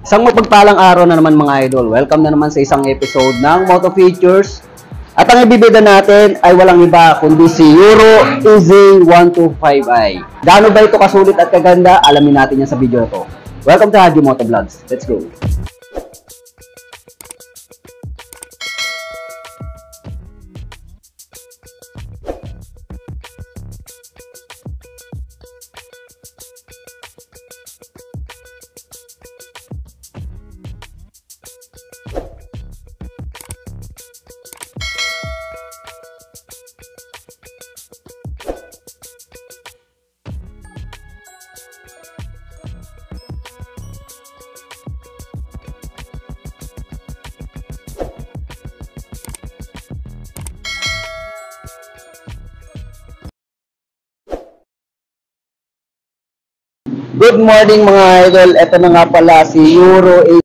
Isang mapagpalang araw na naman mga idol. Welcome na naman sa isang episode ng Moto Features. At ang ibibida natin ay walang iba kundi si Euro EZ125i. Gaano ba ito kasulit at kaganda? Alamin natin yan sa video na to. Welcome to Haji Moto Vlogs. Let's go! Good morning mga idol. Ito na nga pala si Euro